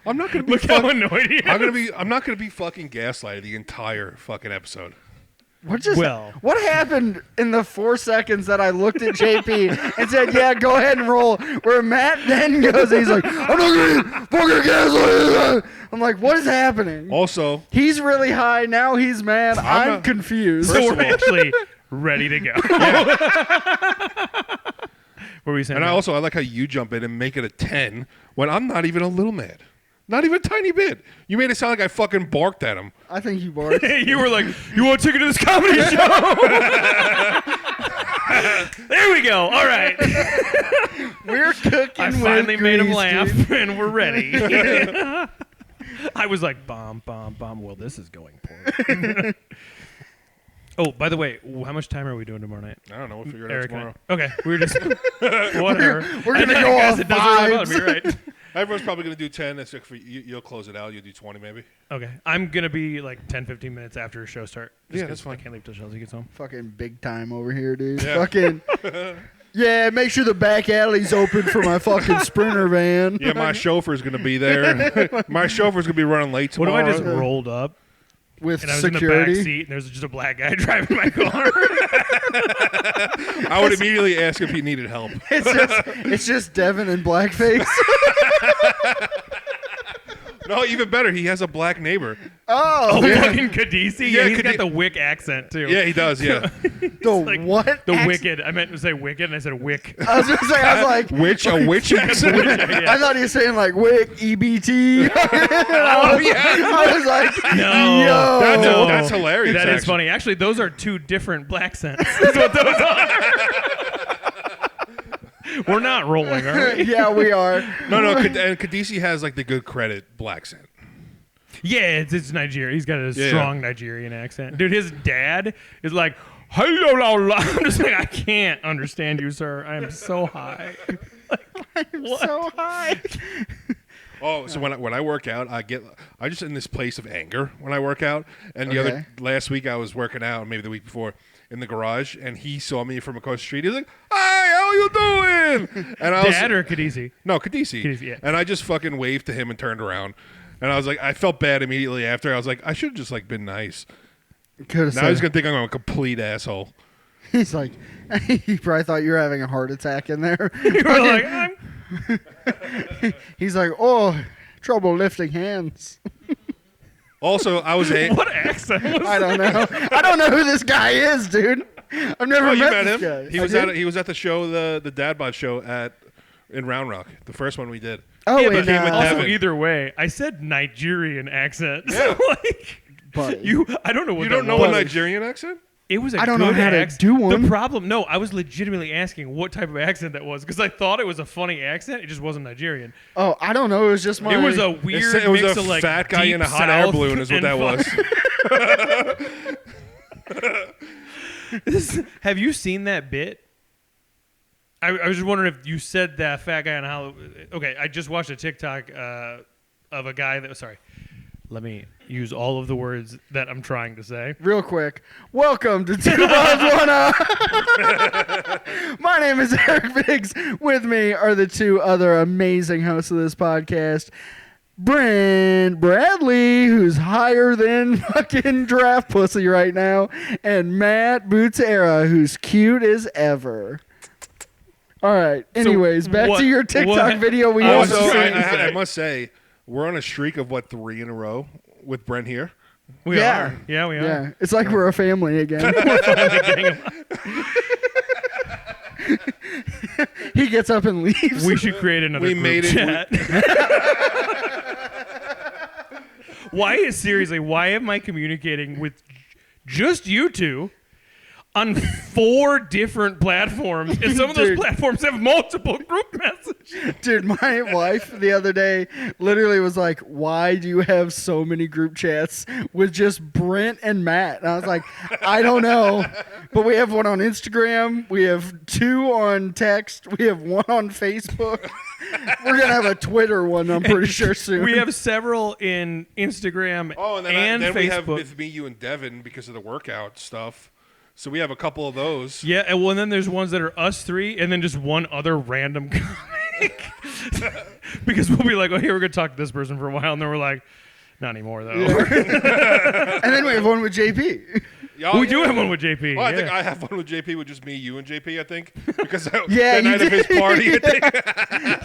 I'm not gonna be. Look how annoyed he is. I'm not gonna be fucking gaslighted the entire fucking episode. What happened in the 4 seconds that I looked at JP and said, "Yeah, go ahead and roll"? Where Matt then goes, he's like, "I'm not gonna fucking gaslight." I'm like, "What is happening?" Also, he's really high now. He's mad. I'm confused. So we're actually ready to go. What were you saying? And I like how you jump in and make it a 10 when I'm not even a little mad. Not even a tiny bit. You made it sound like I fucking barked at him. I think you barked. You were like, "You want a ticket to this comedy show?" There we go. All right. We're cooking. I finally made him laugh, and we're ready. I was like, "Bomb, bomb, bomb." Well, this is going poorly. Oh, by the way, how much time are we doing tomorrow night? I don't know. We'll figure it out tomorrow. Okay, we're just whatever. We're gonna go off it doesn't really bother me, right? Everyone's probably going to do 10. That's for you. You'll close it out. You'll do 20 maybe. Okay. I'm going to be like 10, 15 minutes after a show start. Yeah, that's fine. I can't leave till Chelsea gets home. Fucking big time over here, dude. Yeah. Fucking. Yeah, make sure the back alley's open for my fucking Sprinter van. Yeah, my chauffeur's going to be there. My chauffeur's going to be running late tomorrow. What if I just rolled up with and I was security in the back seat and there's just a black guy driving my car? I would immediately ask if he needed help. It's just Devin in blackface. No, even better. He has a black neighbor. Oh, fucking Kadisi? Yeah, he's Kadi- got the Wick accent, too. Yeah, he does, yeah. the what? The Wicked. I meant to say Wicked, and I said Wick. I was gonna say, I was like, A witch accent? I thought he was saying like Wick, EBT. I was like, No. That's hilarious. That is funny. Actually, those are two different black accents. That's what those are. We're not rolling, are we? Yeah, we are. No, and Kadisi has like the good credit black accent. Yeah, it's Nigeria. He's got a strong Nigerian accent. Dude, his dad is like, hello. I'm just like, I can't understand you, sir. I am so high. I'm so high. Oh, so when I work out, I just in this place of anger when I work out. And last week I was working out, maybe the week before, in the garage, and he saw me from across the street. He's like, "Hi, how you doing?" And I Dad or Kadisi? No, Kadisi. Yeah. And I just fucking waved to him and turned around. And I was like, I felt bad immediately after. I was like, I should have just like been nice. Now he's gonna think I'm a complete asshole. He's like, he probably thought you were having a heart attack in there. You were like, He's like, oh, trouble lifting hands. Also, I was what accent was I don't know. I don't know who this guy is, dude. I've never met this him. guy. He was at the show, the Dad Bod show in Round Rock, the first one we did. Oh, yeah, and but also Devin. either way, I said Nigerian accent. Yeah. So like, I don't know what You that don't know was. a Nigerian accent? It was a I don't good know how accent. to do one. The problem, no, I was legitimately asking what type of accent that was because I thought it was a funny accent. It just wasn't Nigerian. Oh, I don't know. It was just my. It was a weird It was mix a of like fat guy deep in a hot air South balloon is what and that was. Have you seen that bit? I was just wondering if you said that fat guy and how. Okay, I just watched a TikTok of a guy that. Sorry, let me use all of the words that I'm trying to say. Real quick. Welcome to Two Bros One Up. My name is Eric Biggs. With me are the two other amazing hosts of this podcast. Brent Bradley, who's higher than fucking draft pussy right now, and Matt Butera, who's cute as ever. All right. Anyways, back to your TikTok video we watched. Also, I must say, we're on a streak of 3 in a row with Brent here. We are. Yeah, we are. Yeah, it's like we're a family again. He gets up and leaves. We should create another group chat. Why am I communicating with just you two on 4 different platforms? And some of those platforms have multiple group messages. Dude, my wife the other day literally was like, why do you have so many group chats with just Brent and Matt? And I was like, I don't know. But we have one on Instagram. We have 2 on text. We have 1 on Facebook. We're going to have a Twitter one, I'm pretty sure, soon. We have several in Instagram and then Facebook. we have with me, you, and Devin because of the workout stuff. So we have a couple of those. Yeah, and then there's ones that are us 3 and then just one other random comic. Because we'll be like, oh, here, we're going to talk to this person for a while. And then we're like, not anymore, though. Yeah. And then we have one with JP. We do have one with JP. Well, I think I have one with JP with just me, you, and JP, I think. Because the you night of his party, I think.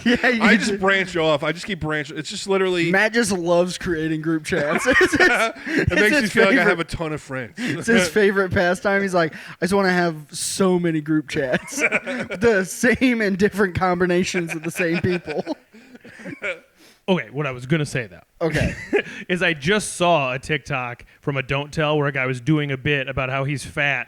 Yeah, I just branch off. I just keep branching. It's just literally... Matt just loves creating group chats. It makes me feel like I have a ton of friends. It's his favorite pastime. He's like, I just want to have so many group chats. The same and different combinations of the same people. Okay, what I was going to say, though. Okay. Is I just saw a TikTok from a Don't Tell where a guy was doing a bit about how he's fat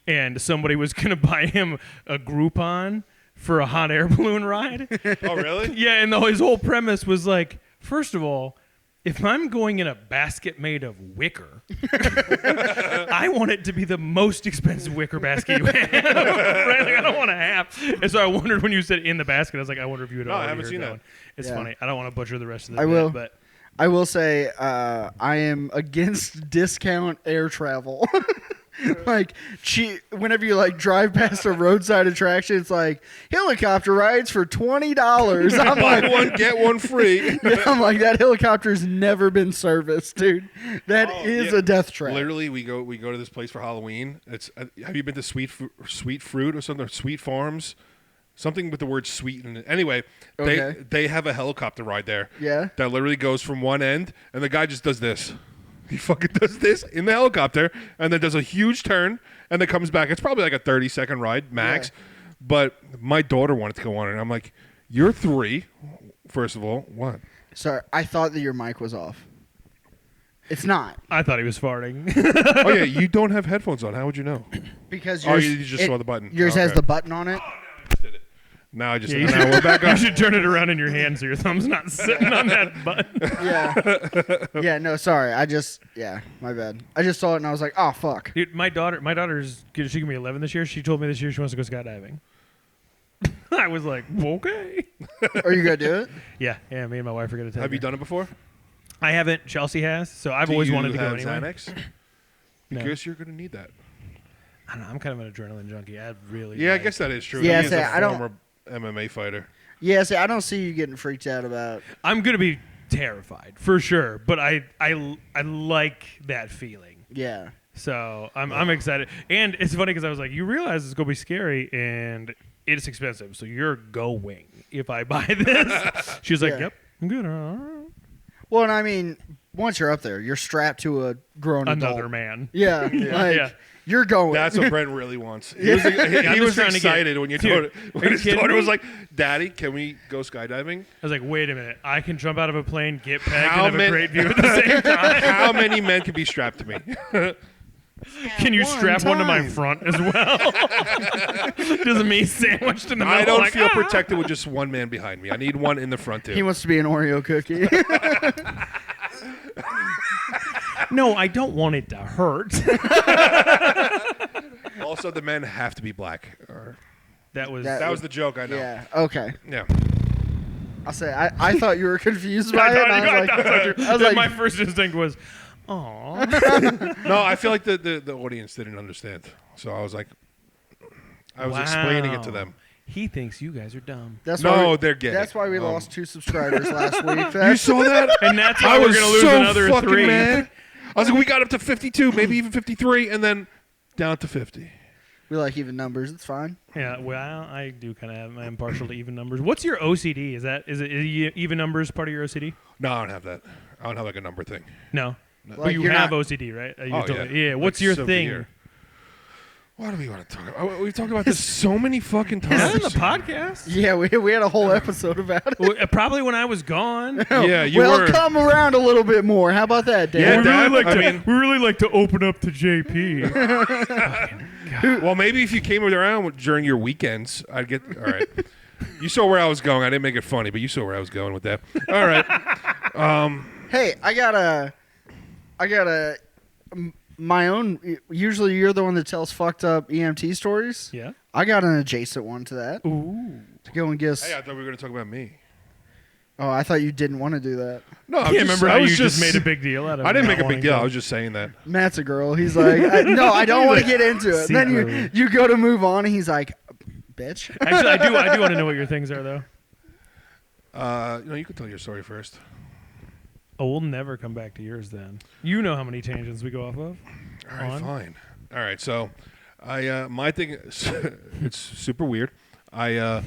and somebody was going to buy him a Groupon for a hot air balloon ride. Oh, really? Yeah, and his whole premise was like, first of all, if I'm going in a basket made of wicker, I want it to be the most expensive wicker basket you have. Right? Like, I don't want a half. And so I wondered when you said in the basket, I was like, I wonder if you had already I haven't heard seen that that. one. It's Yeah. funny. I don't want to butcher the rest of the I bit, will. but I will say I am against discount air travel. Like, whenever you like drive past a roadside attraction, it's like helicopter rides for $20. I'm Buy like, one, get one free. yeah, I'm like, that helicopter's never been serviced, dude. That is a death trap. Literally, we go to this place for Halloween. It's have you been to Sweet Fruit or something? Sweet Farms, something with the word sweet in it. Anyway, Okay. they have a helicopter ride there. Yeah. That literally goes from one end, and the guy just does this. He fucking does this in the helicopter, and then does a huge turn, and then comes back. It's probably like a 30-second ride max. Yeah. But my daughter wanted to go on it, and I'm like, "You're 3, first of all. What?" Sorry, I thought that your mic was off. It's not. I thought he was farting. Oh yeah, you don't have headphones on. How would you know? Because Oh, yours, you just saw the button. Yours Oh, has okay. the button on it. Did it. Now I just Yeah, now we're back you on. should turn it around in your hand so your thumb's not sitting on that button. Yeah. Yeah, no, sorry. My bad. I just saw it and I was like, oh, fuck. Dude, my daughter's she can be 11 this year. She told me this year she wants to go skydiving. I was like, okay. Are you going to do it? Yeah, me and my wife are gonna take Have her. you done it before? I haven't. Chelsea has, so I've Do always you wanted to go have anyway. Xanax? No. Because you're going to need that. I don't know, I'm kind of an adrenaline junkie. I really. Yeah, I like- guess that is true. Yeah, he is say, a I don't- former MMA fighter. Yeah, see, I don't see you getting freaked out about. I'm gonna be terrified for sure, but I like that feeling. Yeah. So I'm excited, and it's funny because I was like, you realize it's gonna be scary and it's expensive, so you're going if I buy this. She was like, Yeah. yep, I'm good. All right. Well, and I mean, once you're up there, you're strapped to a grown adult. Another man. Yeah. Like, Yeah. you're going. That's what Brent really wants. He Yeah. was, he I'm was just trying to get- excited when you Dude, told are when you his kidding daughter me? was like, "Daddy, can we go skydiving?" I was like, wait a minute, I can jump out of a plane, get pegged, How and have many- a great view at the same time. How many men can be strapped to me? Can you one strap one to my time. front as well? Just me sandwiched in the middle. I don't like, feel "Ah." protected with just one man behind me. I need one in the front too. He wants to be an Oreo cookie. No, I don't want it to hurt. Also, the men have to be black. That was That- That was the joke. I know. Yeah. Okay. Yeah. I'll say I thought you were confused by it. And I was like, my first instinct was, "Aw." No, I feel like the audience didn't understand. So I was like, I was explaining it to Wow. them. He thinks you guys are dumb, that's No, why we, they're getting That's it. why we lost 2 subscribers last week. You That's- saw that? and that's I why we're was gonna lose so another fucking 3. mad. I was like, we got up to 52, maybe even 53, and then down to 50. we like even numbers. It's fine. Yeah, well, I do kind of. I'm partial to even numbers. What's your OCD? Is even numbers part of your OCD? No, I don't have that. I don't have like a number thing. No, No. but Like, you you're have not- OCD, right? You Oh, told yeah. me. Yeah. What's Like your severe. thing? What do we want to talk about? We've talked about this so many fucking Not in times. the podcast. Yeah, we had a whole episode about it. Well, probably when I was gone. Yeah, you well, were. come around a little bit more. How about that, Dan? Yeah, we, Dad, really like I to, mean- we really like to open up to JP. Well, maybe if you came around during your weekends, I'd get. All right. You saw where I was going. I didn't make it funny, but you saw where I was going with that. All right. Hey, I got my own. Usually, you're the one that tells fucked up EMT stories. Yeah. I got an adjacent one to that. Ooh. To go and guess. Hey, I thought we were going to talk about me. Oh, I thought you didn't want to do that. No, I remember how you just made a big deal out of it. I didn't not make a big wanting deal. to. I was just saying that. Matt's a girl. He's like, no, I don't want to get into it. And then Secretly. you go to move on, and he's like, bitch. Actually, I do want to know what your things are, though. You can tell your story first. Oh, we'll never come back to yours then. You know how many tangents we go off of. All right, fine. All right, so my thing it's super weird. I have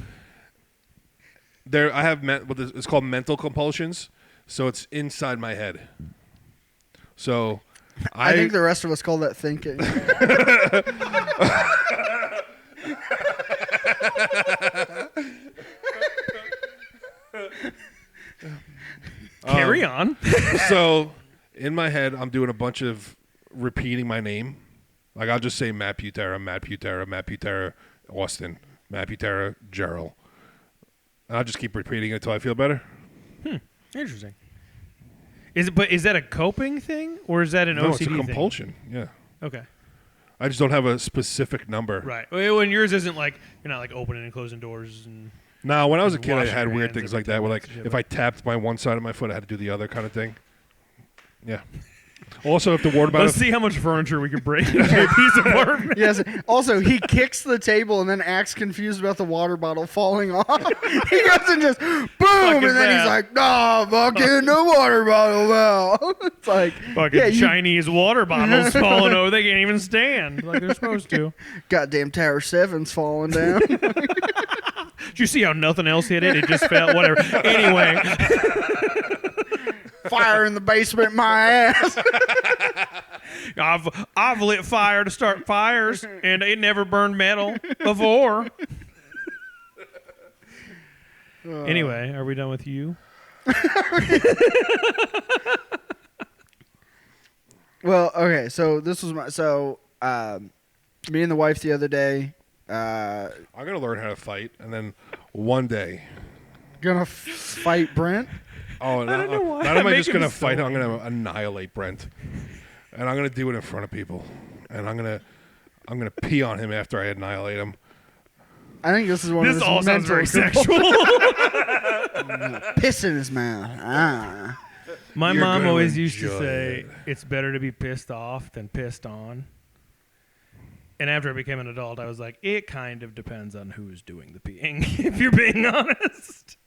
it's called mental compulsions. So it's inside my head. So I think the rest of us call that thinking. Carry on. So in my head, I'm doing a bunch of repeating my name. Like I'll just say Matt Butera, Matt Butera, Matt Butera, Austin, Matt Butera, Gerald. And I'll just keep repeating it until I feel better. Interesting. Is that a coping thing or is that an OCD it's a compulsion. thing? Yeah. Okay. I just don't have a specific number. Right. Well, and yours isn't like you're not like opening and closing doors and. No, when I was a kid, I washing had your weird hands things every like that. 10 Where minutes like and if shit, I tapped my one side of my foot, I had to do the other kind of thing. Yeah. Also, if the water bottle. Let's see how much furniture we can break in JP's apartment. Yes. Also, he kicks the table and then acts confused about the water bottle falling off. He goes and just boom, and then he's like, "No, fucking the water bottle now." It's like Fucking Chinese water bottles falling over. They can't even stand like they're supposed to. Goddamn Tower 7's falling down. Did you see how nothing else hit it? It just fell. Whatever. Anyway. Fire in the basement, my ass. I've lit fire to start fires, and it never burned metal before. Anyway, are we done with you? Well, okay. So this was me and the wife the other day. I'm gonna learn how to fight, and then one day. Gonna fight Brent. Oh, I don't know why not am I I make just him gonna so fight? I'm gonna annihilate Brent, and I'm gonna do it in front of people, and I'm gonna pee on him after I annihilate him. I think this is one of This his all sounds very mental- sexual. Piss in his mouth. Ah. My You're mom gonna always used to enjoy say, it. it's better to be pissed off than pissed on. And after I became an adult, I was like, it kind of depends on who's doing the peeing, if you're being honest.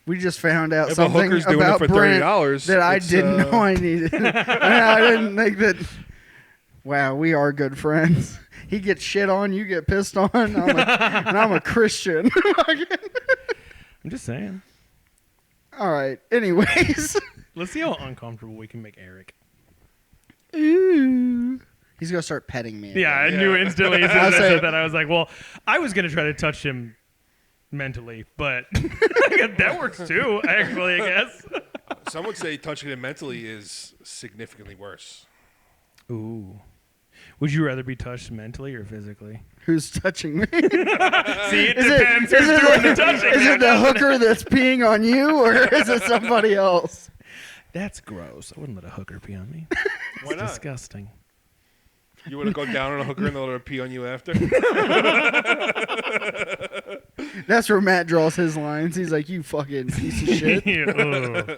We just found out If a something hooker's doing it about for Brent $30, that I it's, didn't know I needed. I didn't think that. Wow, we are good friends. He gets shit on, you get pissed on, and I'm a Christian. I'm just saying. All right. Anyways. Let's see how uncomfortable we can make Eric. Ooh. He's gonna start petting me. Yeah, I again. knew instantly as soon as I say- said that. I was like, well, I was going to try to touch him mentally, but that works too, actually, I guess. Some would say touching him mentally is significantly worse. Ooh. Would you rather be touched mentally or physically? Who's touching me? See, it depends who's doing the touching. Is it the hooker that's peeing on you, or is it somebody else? That's gross. I wouldn't let a hooker pee on me. Why It's not? disgusting. You want to go down on a hooker and let her pee on you after? That's where Matt draws his lines. He's like, "You fucking piece of shit." Yeah.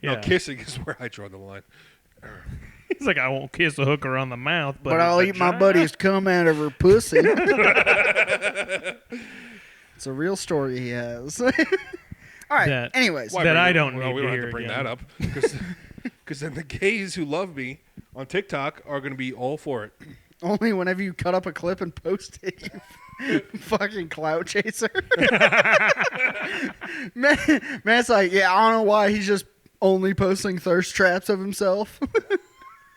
No, kissing is where I draw the line. He's like, I won't kiss a hooker on the mouth, But I'll eat my buddy's cum out of her pussy. It's a real story he has. All right. Anyways, Why that bring I it- don't well, need we to don't have hear to bring again. that up because then the gays who love me on TikTok are going to be all for it. only whenever you cut up a clip and post it, you fucking clout chaser. Matt's like, yeah, I don't know why he's just only posting thirst traps of himself.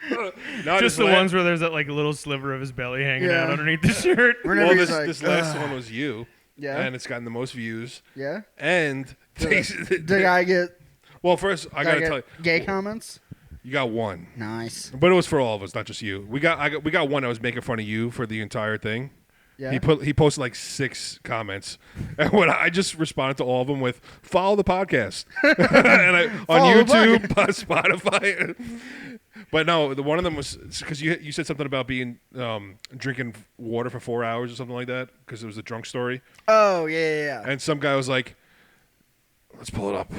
No, Just the ones where there's that like little sliver of his belly hanging Yeah. out underneath the shirt. Whenever Well, he's this like, last "Ugh." one was you. Yeah. And it's gotten the most views. Yeah. And Did I get? well, first I gotta tell you, gay comments. you got one, Nice. but it was for all of us, not just you. We got one that was making fun of you for the entire thing. Yeah. He posted like 6 comments, and when I just responded to all of them with "follow the podcast" on Follow the YouTube, Spotify. But no, the one of them was because you said something about being drinking water for 4 hours or something like that because it was a drunk story. Oh yeah. And some guy was like, "Let's pull it up."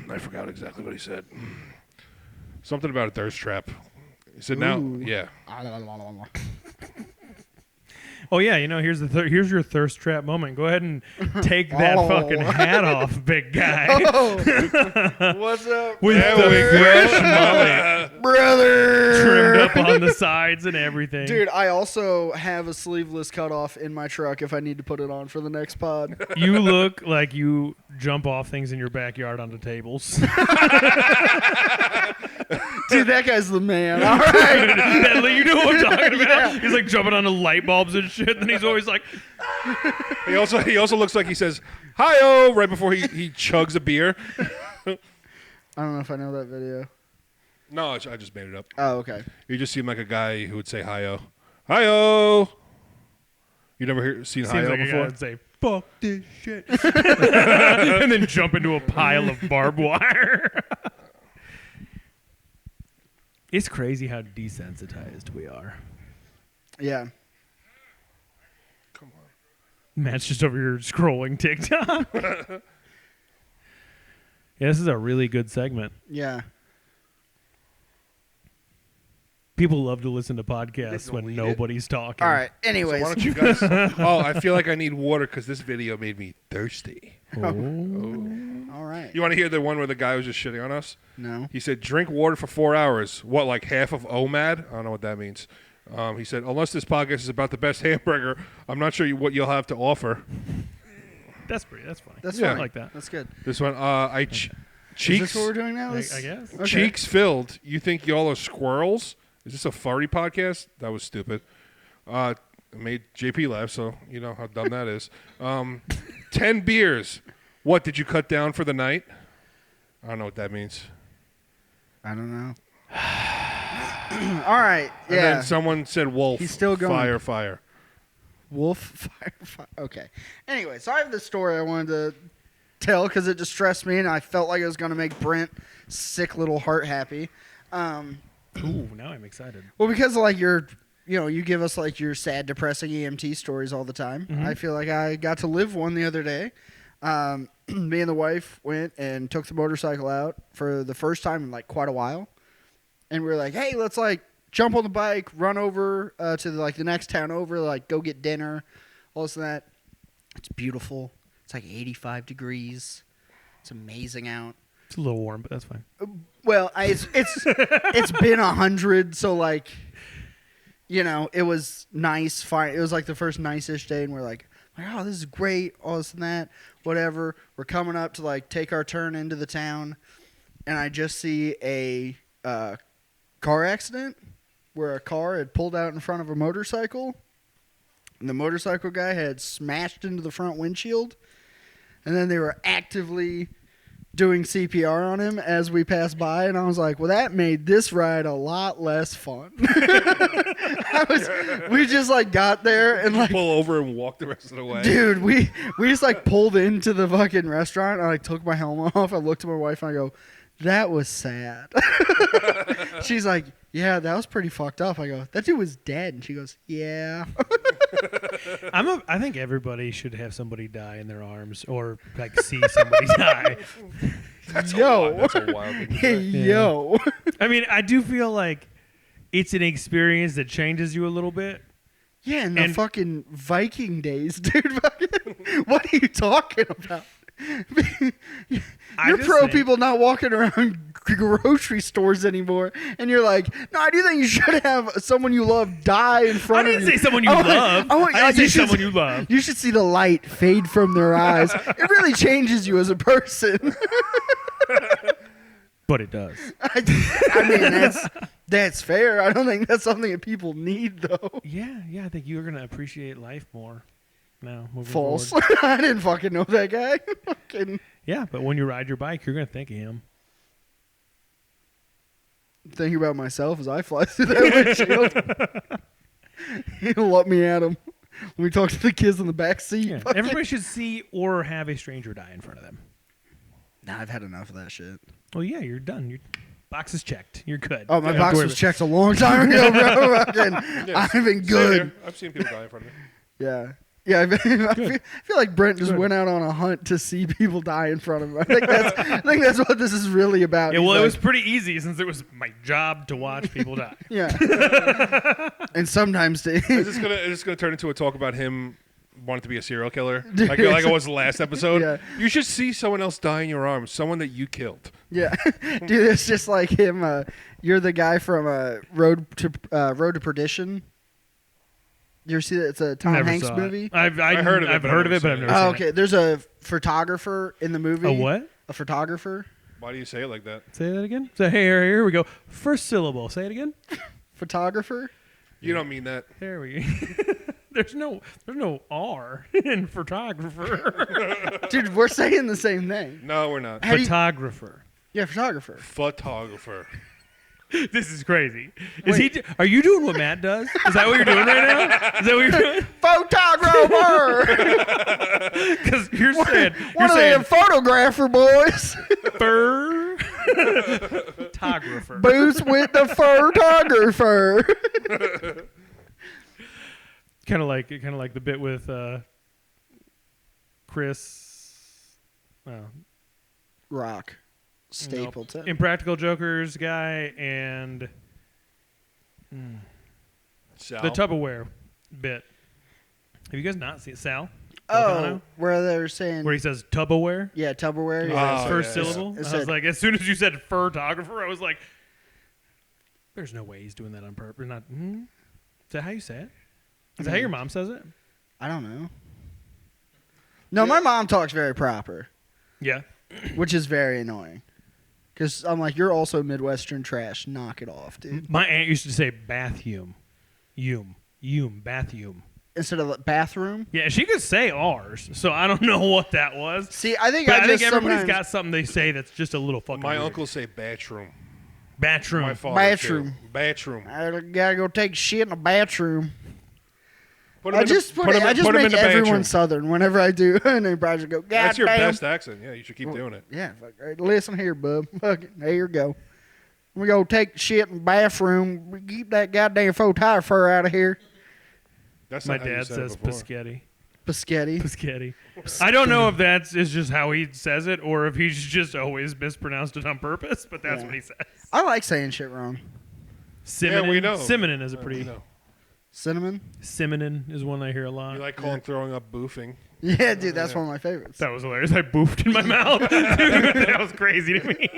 I forgot exactly what he said. Something about a thirst trap. He said, "Now, Ooh. yeah." Oh yeah, here's here's your thirst trap moment. Go ahead and take that fucking hat off, big guy. Oh, what's up, With the fresh mullet, brother? trimmed up on the sides and everything. Dude, I also have a sleeveless cutoff in my truck if I need to put it on for the next pod. You look like you jump off things in your backyard onto tables. Dude, that guy's the man. All right. You know what I'm talking about? Yeah. He's like jumping onto light bulbs and shit, and then he's always like, He also looks like he says "Hi-oh" right before he chugs a beer. I don't know if I know that video. No, I just made it up. Oh, okay. You just seem like a guy who would say "Hi-oh." Hi-oh. You never seen seems "Hi-oh" like a guy before? would say, "Fuck this shit," and then jump into a pile of barbed wire. It's crazy how desensitized we are. Yeah. Come on. Matt's just over here scrolling TikTok. Yeah, this is a really good segment. Yeah. People love to listen to podcasts when delete nobody's talking. All right. Anyways. So why don't you guys? Oh, I feel like I need water because this video made me thirsty. Oh. All right. You want to hear the one where the guy was just shitting on us? No. He said, "Drink water for 4 hours." What, like half of OMAD? I don't know what that means. He said, "Unless this podcast is about the best hamburger, I'm not sure what you'll have to offer." That's funny. That's Yeah. fine. I like that. That's good. This one, Is cheeks. this what we're doing now? I guess. Okay. Cheeks filled. You think y'all are squirrels? Is this a furry podcast? That was stupid. It made JP laugh, so you know how dumb that is. 10 beers. What, did you cut down for the night? I don't know what that means. I don't know. All right. And Yeah. then someone said wolf. He's still going. Fire, fire. Wolf, fire. Okay. Anyway, so I have this story I wanted to tell because it distressed me and I felt like it was going to make Brent sick little heart happy. Ooh, now I'm excited. Well, because like you give us like your sad, depressing EMT stories all the time. Mhm. I feel like I got to live one the other day. Me and the wife went and took the motorcycle out for the first time in like quite a while, and we were like, "Hey, let's like jump on the bike, run over to the next town over, like go get dinner, all this and that." It's beautiful. It's like 85 degrees. It's amazing out. It's a little warm, but that's fine. Well, it's been 100, so like, it was nice. Fine, it was like the first nice-ish day, and we're like, oh, this is great, all this and that, whatever. We're coming up to like take our turn into the town, and I just see a car accident where a car had pulled out in front of a motorcycle, and the motorcycle guy had smashed into the front windshield, and then they were actively doing CPR on him as we passed by, and I was like, well, that made this ride a lot less fun. We just like got there and like Pull over and walk the rest of the way. dude, we just like pulled into the fucking restaurant. I like took my helmet off. I looked at my wife and I go, that was sad. She's like, yeah, that was pretty fucked up. I go, that dude was dead. And she goes, yeah. I think everybody should have somebody die in their arms or like see somebody die. That's Yo. a wild thing to Hey, say. yo. I mean, I do feel like it's an experience that changes you a little bit. Yeah, in the And- fucking Viking days, dude. What are you talking about? You're just pro think- people not walking around grocery stores anymore, and you're like, no, I do think you should have someone you love die in I front of you. didn't say someone you Oh, love. oh, I didn't say you should someone you love. You should see the light fade from their eyes. It really changes you as a person. But it does. I mean, that's fair. I don't think that's something that people need, though. Yeah, I think you're going to appreciate life more now. Moving False. forward. I didn't fucking know that guy. Fucking Yeah, but when you ride your bike, you're going to think of him. thinking about myself as I fly through that windshield. He'll let me at him. When we talk to the kids in the back seat. Yeah. Fucking- Everybody should see or have a stranger die in front of them. Nah, I've had enough of that shit. Well, yeah, you're done. Your box is checked. You're good. Oh, my Yeah, box don't was worry checked a long time ago, bro. Fucking, Yeah, I've been same good. here. I've seen people die in front of me. Yeah. Yeah, I feel like Brent just went out on a hunt to see people die in front of him. I think that's what this is really about. Yeah, well, it was pretty easy since it was my job to watch people die. Yeah. And sometimes Is this gonna turn into a talk about him wanting to be a serial killer? Like it was the last episode? Yeah. You should see someone else die in your arms, someone that you killed. Yeah. Dude, it's just like him. You're the guy from Road to Perdition. You ever see that? It's a Tom Hanks movie. I've heard of it, but I've never seen it. Oh, okay. There's a photographer in the movie. A what? A photographer. Why do you say it like that? Say that again. So here we go. First syllable. Say it again. Photographer. You don't mean that. There we go. There's no R in photographer. Dude, we're saying the same thing. No, we're not. Photographer. Yeah, photographer. Photographer. This is crazy. Are you doing what Matt does? Is that what you're doing right now? Is that what you're doing? Photographer. Because you're saying them photographer boys. Photographer. Boots with the photographer. Kind of like the bit with Chris. Rock. Stapleton. Nope. Impractical Jokers guy and Sal. the Tupperware bit. Have you guys not seen Sal? Oh, where they're saying where he says Tupperware? Yeah, Tupperware. Yeah, first yeah, syllable. yeah. I was like, as soon as you said photographer, I was like, there's no way he's doing that on purpose. Not. Is that how you say it? Is that how your mom says it? I don't know. No, my mom talks very proper. Yeah. Which is very annoying. Because I'm like, you're also Midwestern trash. Knock it off, dude. My aunt used to say bathroom. Bathroom. Instead of bathroom? Yeah, she could say ours, so I don't know what that was. See, I think I think everybody's got something they say that's just a little fucking My weird. uncles say bathroom. Bathroom. My father Bathroom. too. Bathroom. I gotta go take shit in a bathroom. Put 'em I in the- just put 'em in- I just put 'em in make the everyone bathroom. Southern whenever I do. And they probably go, God That's your damn. best accent. Yeah, you should keep doing it. Yeah, fuck, all right, listen here, bub. Fuck it. There you go. We go take shit in the bathroom. We keep that goddamn photographer out of here. That's My not how you dad said it says before. Paschetti. Paschetti. Paschetti. I don't know if that's is just how he says it or if he's just always mispronounced it on purpose, but that's Yeah. what he says. I like saying shit wrong. Simonin. we know. Simonin is a pretty. You know. Cinnamon. Simonin is one I hear a lot. You like calling throwing up boofing. Yeah, dude, that's one of my favorites. That was hilarious. I boofed in my mouth. Dude, that was crazy to me.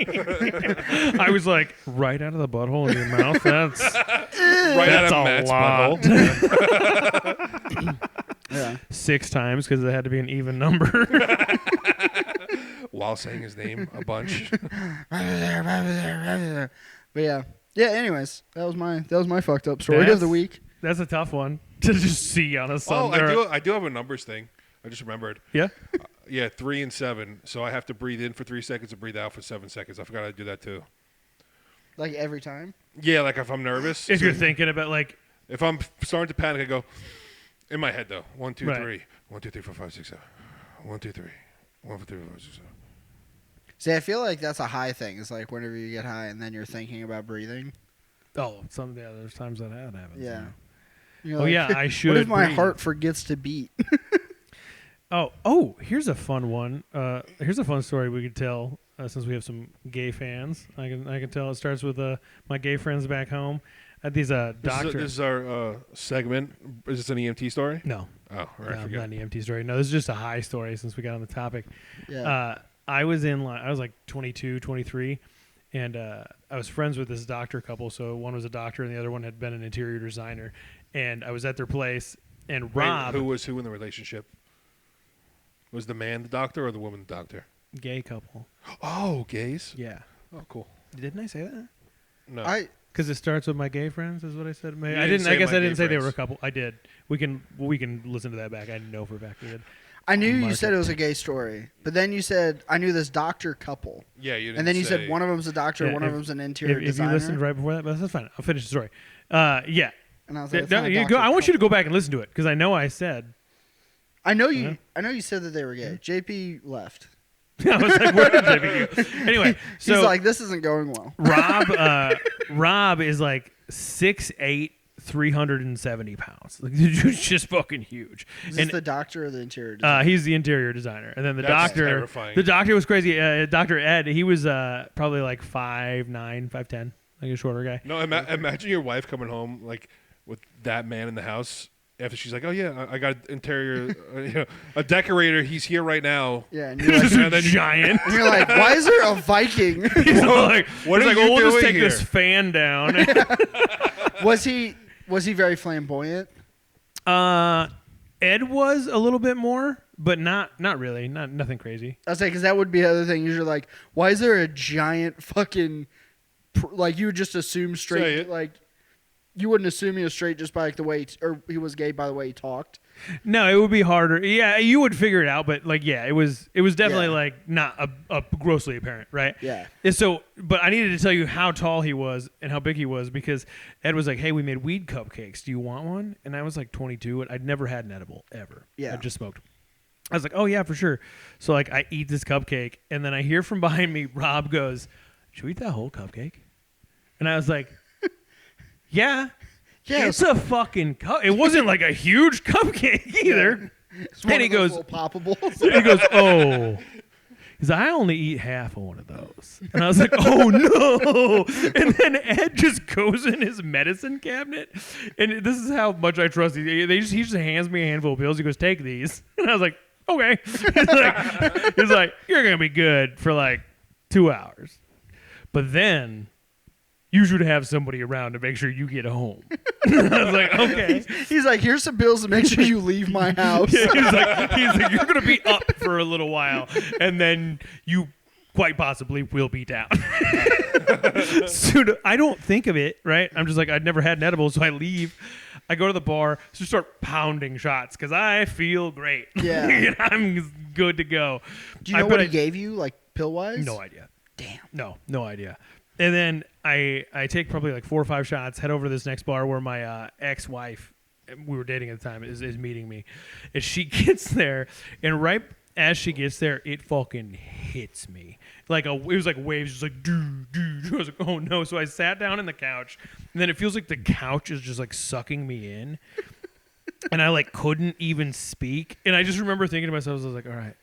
I was like, right out of the butthole in your mouth? That's Right That's out of a Matt's lot. butthole. Yeah. 6 times because it had to be an even number. While saying his name a bunch. But yeah. Yeah, anyways, that was my fucked up story of That's- the week. That's a tough one to just see on a Oh, Sunday. I do have a numbers thing. I just remembered. Yeah? Yeah, 3 and 7. So I have to breathe in for 3 seconds and breathe out for 7 seconds. I forgot to do that too. Like every time? Yeah, like if I'm nervous. If you're thinking about like, If I'm starting to panic, I go in my head though. 1, 2, Right. 3. 1, 2, 3, 4, 5, 6, 7. 1, 2, 3. 1, 2, 3, 4, 5, 6, 7. See, I feel like that's a high thing. It's like whenever you get high and then you're thinking about breathing. there's times that happens. Yeah. You're Oh, like, yeah, I should What if my breathe? heart forgets to beat? Here's a fun one. Here's a fun story we could tell since we have some gay fans. I can tell it starts with my gay friends back home. These doctors. This is our segment. Is this an EMT story? No, Oh, all right. no, forget. not an EMT story. No, this is just a high story since we got on the topic. Yeah. I was like 22, 23, and I was friends with this doctor couple. So one was a doctor and the other one had been an interior designer. And I was at their place, and Rob, Wait, who was who in the relationship? Was the man the doctor or the woman the doctor? gay couple. Oh, gays. Yeah. Oh, cool. Didn't I say that? No. Because it starts with my gay friends, is what I said. You I didn't didn't. say I guess my I didn't gay say they were a friends. couple. I did. We can listen to that back. I know for a fact we did. I knew you Mark said it. it was a gay story, but then you said I knew this doctor couple, Yeah, you didn't. and then you say, said one of them's a doctor, Yeah, one of if- them's an interior If you designer. listened right before that, but that's fine. I'll finish the story. Yeah. And I was like, No, "It's not a you doctor go, I want you to couple." go back and listen to it because I know I said. I know you. Yeah. I know you said that they were gay. JP left. I was like, where did JP go? Anyway, so He's like, this isn't going well. Rob is like 6'8", 370 pounds. Like, the dude's just fucking huge. Is this the doctor or the interior designer? He's the interior designer. And then the That's doctor, terrifying. the doctor was crazy. Dr. Ed, he was probably like 5'9", 5'10", like a shorter guy. No, imagine your wife coming home like with that man in the house after she's like, "Oh yeah, I got interior, a decorator. He's here right now." Yeah, and you're like, Just a giant. and you're like, why is there a Viking? He's like, what he's are like, you we'll just doing take here?" this fan down. Was he very flamboyant? Ed was a little bit more, but not really, nothing crazy. I was like, because that would be the other thing. You're like, why is there a giant fucking like you would just assume Say straight it. like you wouldn't assume he was straight just by like the way or he was gay by the way he talked. No, it would be harder. Yeah, you would figure it out, but like, yeah, it was definitely Yeah. like not a grossly apparent, right? Yeah. And so, but I needed to tell you how tall he was and how big he was because Ed was like, "Hey, we made weed cupcakes. Do you want one?" And I was like 22, and I'd never had an edible ever. Yeah. I just smoked. I was like, "Oh yeah, for sure." So like, I eat this cupcake, and then I hear from behind me, Rob goes, "Should we eat that whole cupcake?" And I was like, "Yeah." Yeah, It's a fucking cup. It wasn't like a huge cupcake either. it's one And he of those goes, little poppables. he goes, "Oh." He's like, "I only eat half of one of those." And I was like, "Oh no." And then Ed just goes in his medicine cabinet. And this is how much I trust these. He just hands me a handful of pills. He goes, "Take these." And I was like, "Okay." He's like, "You're going to be good for like 2 hours. But then you should have somebody around to make sure you get home." I was like, "Okay." He's like, here's some bills to make sure you leave my house. He's like, "You're going to be up for a little while, and then you quite possibly will be down." So I don't think of it, right? I'm just like, I'd never had an edible, so I leave. I go to the bar, just start pounding shots because I feel great. Yeah. And I'm good to go. Do you know what he gave you, like pill wise? No idea. Damn. No idea. And then I take probably like 4 or 5 shots, head over to this next bar where my ex-wife, we were dating at the time, is meeting me. And she gets there, and right as she gets there, it fucking hits me. It was like waves, just like, doo, doo, doo. I was like, oh no. So I sat down in the couch, and then it feels like the couch is just like sucking me in. And I like couldn't even speak. And I just remember thinking to myself, I was like, all right,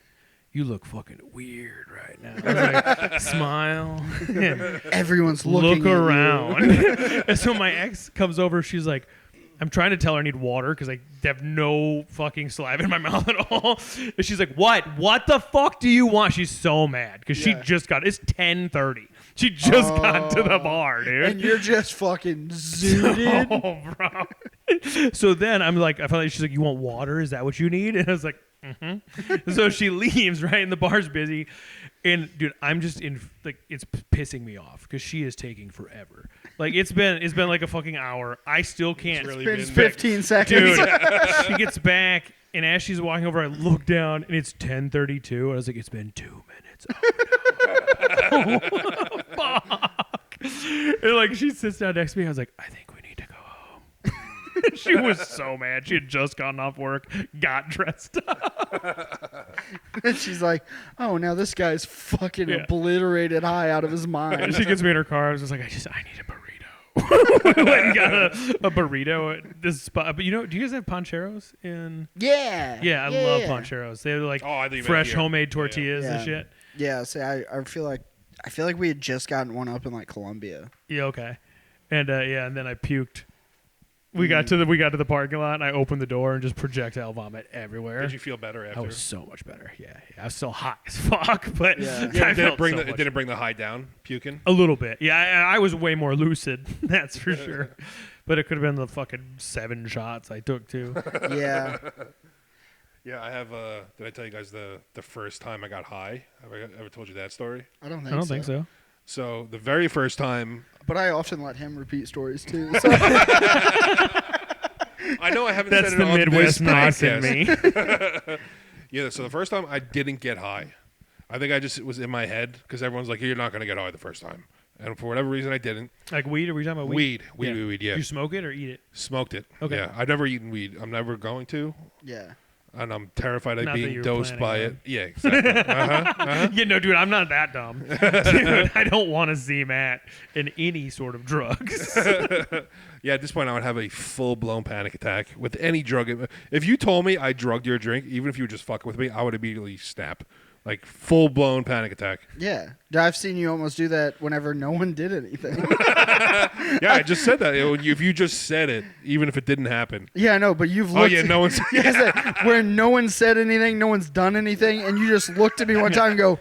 you look fucking weird right now. I was like, smile. Everyone's looking Look at you. around. And so my ex comes over. She's like, I'm trying to tell her I need water because I have no fucking saliva in my mouth at all. And she's like, what the fuck do you want? She's so mad because she just it's 10:30. She just got to the bar, dude. And you're just fucking zooted. Oh, bro. So then I felt like she's like, "You want water? Is that what you need?" And I was like, "Mm-hmm." So she leaves, right? And the bar's busy. And dude, I'm just it's pissing me off because she is taking forever. Like it's been like a fucking hour. I still can't. It's really It's been 15 seconds. Dude, she gets back, and as she's walking over, I look down, and it's 10:32. I was like, "It's been 2 minutes." Oh, no. Fuck. And like she sits down next to me. I was like, "I think we need to go home." She was so mad. She had just gotten off work, got dressed up. And she's like, oh, now this guy's fucking obliterated high out of his mind. She gets me in her car. I was just like, I need a burrito. We went and got a burrito at this spot. But do you guys have pancheros in? Yeah. Yeah, I love pancheros. They're like I think fresh here. homemade tortillas Yeah. and shit. Yeah, see, I feel like we had just gotten one up in like Colombia. Yeah, okay. And and then I puked. We got to the parking lot, and I opened the door and just projectile vomit everywhere. Did you feel better after? I was so much better. Yeah. I was still hot as fuck, but Yeah. I felt so it much didn't bring the high down, puking? a little bit. Yeah, I was way more lucid. That's for sure. But it could have been the fucking 7 shots I took too. Yeah. Yeah, I have. Did I tell you guys the first time I got high? Have I ever told you that story? I don't think so. So the very first time. But I often let him repeat stories too. So. I know I haven't That's said it the on Midwest this knots in podcast. me. Yeah, so the first time I didn't get high. I think I just was in my head because everyone's like, "You're not going to get high the first time," and for whatever reason, I didn't. Like weed? Are we talking about weed? Weed. Yeah, Do you smoke it or eat it? smoked it. Okay. Yeah, I've never eaten weed. I'm never going to. Yeah. and I'm terrified of Not that being you're dosed by planning it. Yeah, exactly. Yeah, no, dude, I'm not that dumb. Dude, I don't want to see Matt in any sort of drugs. Yeah, at this point, I would have a full-blown panic attack with any drug. If you told me I drugged your drink, even if you were just fucking with me, I would immediately snap. Like, full-blown panic attack. Yeah. I've seen you almost do that whenever no one did anything. Yeah, I just said that. If you just said it, even if it didn't happen. Yeah, I know, but you've looked. Oh, yeah, no one's... Where no one said anything, no one's done anything, and you just looked at me one time and go,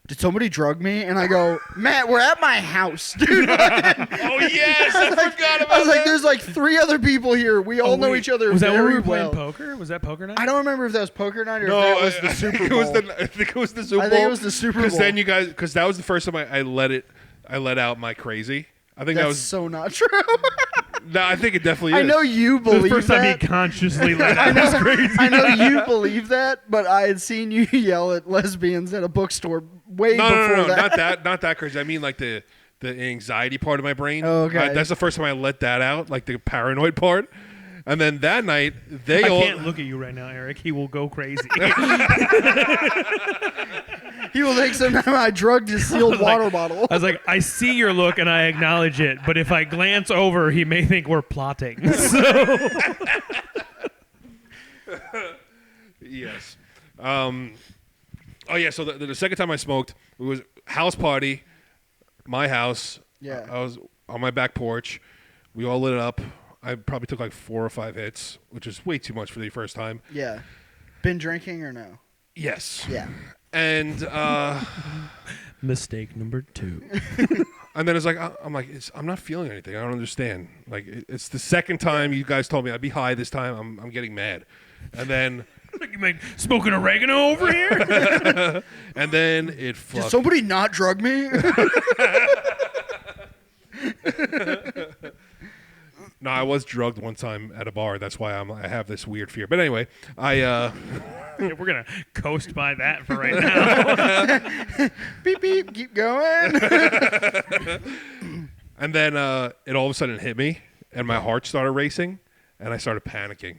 did somebody drug me? And I go, Matt, we're at my house, dude. Oh, yes, I forgot about I was like, that. there's like 3 other people here. We all know each other Was that when very we were playing well. poker? Was that poker night? I don't remember if that was poker night or No, if that was the Super Bowl. I think it was the Super Bowl. I think it was the Super Because Bowl. then you guys... Because that was the first time I let out my crazy. I think That's that was... so not true. No, I think it definitely is. I know you the believe first time that. he consciously let out his crazy. I know you believe that, but I had seen you yell at lesbians at a bookstore way before No, that. not that crazy. I mean, like the anxiety part of my brain. Oh, okay. That's the first time I let that out, like the paranoid part. And then that night, I can't look at you right now, Eric. He will go crazy. He will take some time. I drugged his sealed water bottle. I was like, I see your look and I acknowledge it, but if I glance over, he may think we're plotting. So. Yes. Oh yeah. So the second time I smoked, it was house party, my house. Yeah. I was on my back porch. We all lit it up. I probably took like 4 or 5 hits, which is way too much for the first time. Yeah. Been drinking or no? Yes. Yeah. And Mistake number 2. and then it's like I'm not feeling anything. I don't understand. Like it's the second time you guys told me I'd be high. This time I'm getting mad, and then You mean smoking oregano over here? and then it Did fucked. somebody not drug me? No, I was drugged one time at a bar. That's why I have this weird fear. But anyway, I We're gonna coast by that for right now. Beep beep. Keep going. and then it all of a sudden hit me, and my heart started racing, and I started panicking.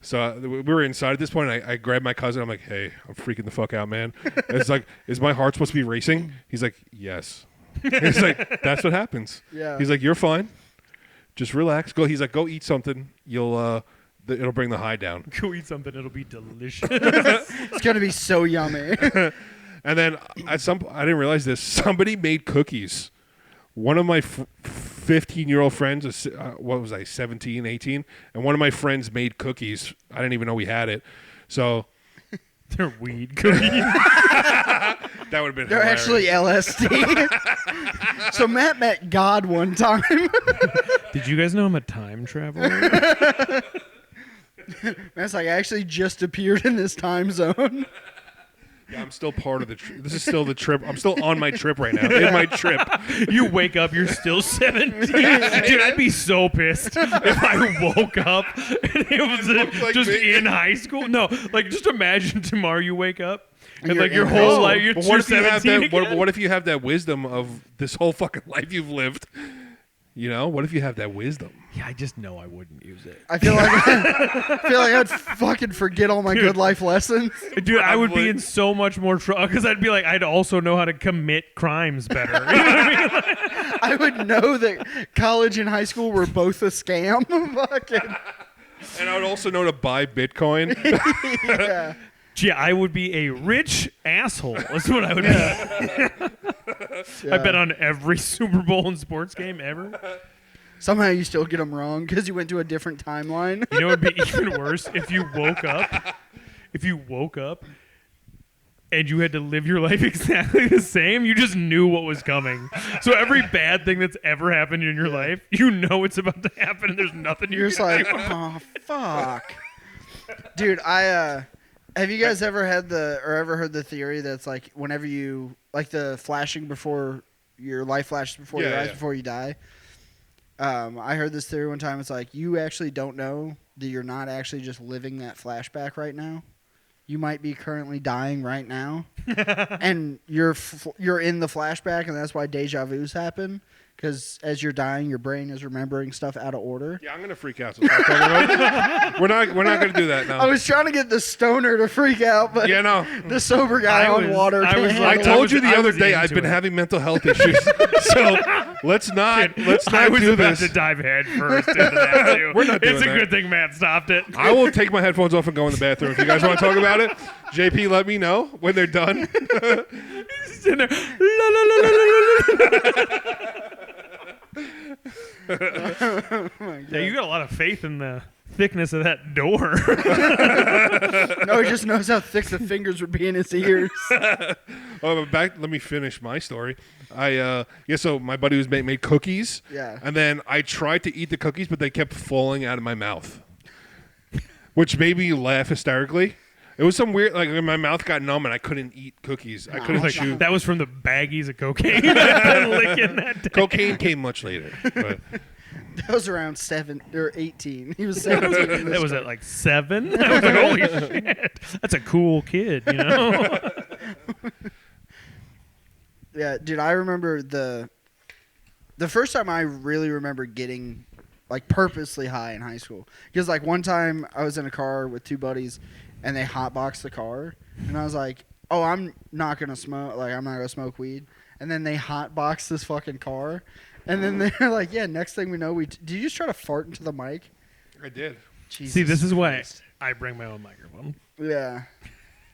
So we were inside at this point. I grabbed my cousin. I'm like, "Hey, I'm freaking the fuck out, man." And it's like, "Is my heart supposed to be racing?" He's like, "Yes." He's like, "That's what happens." Yeah. He's like, "You're fine. Just relax. Go." He's like, "Go eat something. You'll it'll bring the high down." Go eat something. It'll be delicious. It's gonna be so yummy. And then I didn't realize this. Somebody made cookies. One of my 15-year-old friends, what was I, 17, 18? And one of my friends made cookies. I didn't even know we had it. So They're weed cookies. that would have been They're hilarious. actually LSD. So Matt met God one time. Did you guys know I'm a time traveler? Matt's like, I actually just appeared in this time zone. Yeah, I'm still part of the trip. This is still the trip. I'm still on my trip right now. In my trip. You wake up, you're still 17. Dude, I'd be so pissed if I woke up and it was like just me. in high school. No, like just imagine tomorrow you wake up and You're like your in whole high life, you're But what if you have 17 that? again? What if you have that wisdom of this whole fucking life you've lived? You know, what if you have that wisdom? Yeah, I just know I wouldn't use it. I feel like I'd fucking forget all my good life lessons. Dude, I would be Probably. in so much more trouble because I'd be like, I'd also know how to commit crimes better. You know what I mean? I would know that college and high school were both a scam. Fucking And I would also know to buy Bitcoin. yeah. Yeah, I would be a rich asshole. That's what I would be. I bet on every Super Bowl and sports game ever. Somehow you still get them wrong because you went to a different timeline. You know what would be even worse? If you woke up and you had to live your life exactly the same, you just knew what was coming. So every bad thing that's ever happened in your life, you know it's about to happen and there's nothing You're you just can like, do. oh fuck, dude. Have you guys ever heard the theory that's like whenever you like the flashing before your life flashes before your eyes before you die? I heard this theory one time. It's like you actually don't know that you're not actually just living that flashback right now. You might be currently dying right now, and you're in the flashback, and that's why deja vu's happen. because as you're dying, your brain is remembering stuff out of order. Yeah, I'm gonna freak out. So stop talking about it. We're not gonna do that now. I was trying to get the stoner to freak out, but Yeah, no. the sober guy on water. I told you the other day I've been having mental health issues, so let's not I was do about this. to dive head first into that too. We're not doing It's a that. good thing Matt stopped it. I will take my headphones off and go in the bathroom. If you guys want to talk about it, JP, let me know when they're done. He's in there. La, la, la, la, la, la, la. Yeah, you got a lot of faith in the thickness of that door. No, he just knows how thick the fingers would be in his ears. Let me finish my story. So my buddy was made cookies. Yeah. And then I tried to eat the cookies, but they kept falling out of my mouth, which made me laugh hysterically. It was some weird, like my mouth got numb and I couldn't eat cookies. I couldn't chew. That was from the baggies of cocaine I've been licking that day. Cocaine came much later. But. That was around 7 or 18. He was 17. That was at like 7. I was like, holy shit, that's a cool kid, you know. Yeah, dude, I remember the first time I really remember getting like purposely high in high school. Because like one time I was in a car with two buddies and they hotboxed the car and I was like, oh, I'm not going to smoke. Like, I'm not going to smoke weed. And then they hotboxed this fucking car. And then they're like, yeah, next thing we know, did you just try to fart into the mic? I did. Jesus See, this is why Christ. I bring my own microphone. Yeah.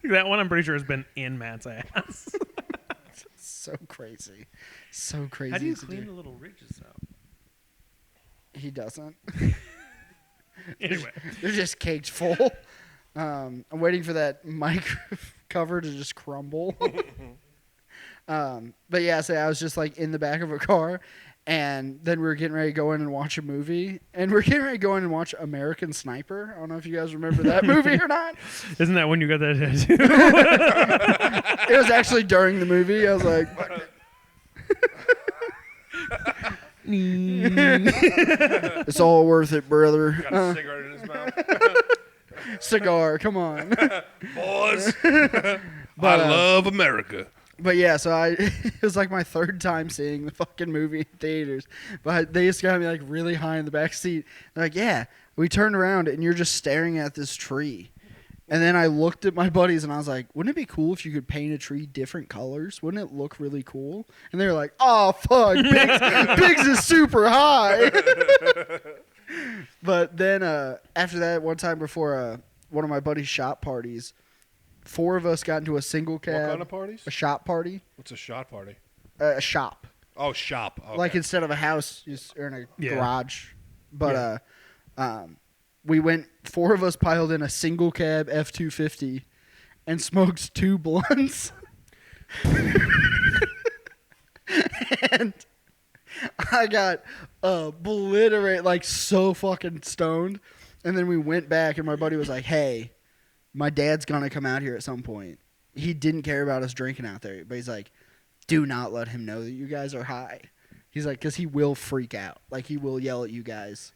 That one I'm pretty sure has been in Matt's ass. So crazy. So crazy. How do you to clean the little ridges out? He doesn't. Anyway. They're just caked full. I'm waiting for that mic cover to just crumble. But yeah, so I was just like in the back of a car, and then we were getting ready to go in and watch a movie, and we're getting ready to go in and watch American Sniper. I don't know if you guys remember that movie or not. Isn't that when you got that tattoo? It was actually during the movie. I was like, it's all worth it, brother. Got a cigarette in his mouth. Cigar, come on. Boys, But, I love America. But yeah, so it was like my third time seeing the fucking movie in theaters. But they just got me like really high in the back seat. They're like, yeah, we turned around and you're just staring at this tree. And then I looked at my buddies and I was like, wouldn't it be cool if you could paint a tree different colors? Wouldn't it look really cool? And they were like, oh, fuck, Biggs is super high. But then after that, one time before one of my buddy's shop parties, 4 of us got into a single cab. What kind of parties? A shop party. What's a shot party? A shop. Oh, shop. Okay. Like instead of a house, you're in a garage. But we went, 4 of us piled in a single cab F-250 and smoked 2 blunts. And I got obliterated, like so fucking stoned. And then we went back and my buddy was like, hey, my dad's going to come out here at some point. He didn't care about us drinking out there. But he's like, do not let him know that you guys are high. He's like, because he will freak out. Like, he will yell at you guys.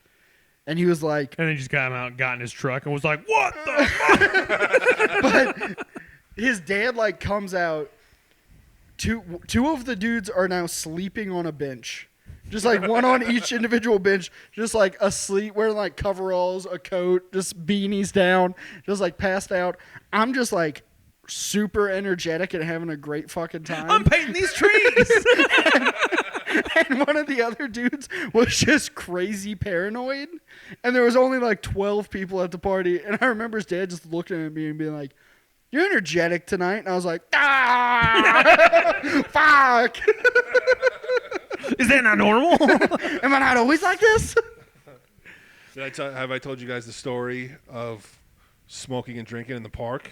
And he was like... And then he just got out, got in his truck, and was like, what the fuck? But his dad, like, comes out. Two of the dudes are now sleeping on a bench. Just, like, one on each individual bench. Just, like, asleep, wearing, like, coveralls, a coat, just beanies down. Just, like, passed out. I'm just, like... super energetic and having a great fucking time. I'm painting these trees. And one of the other dudes was just crazy paranoid. And there was only like 12 people at the party. And I remember his dad just looking at me and being like, you're energetic tonight. And I was like, fuck. Is that not normal? Am I not always like this? Have I told you guys the story of smoking and drinking in the park?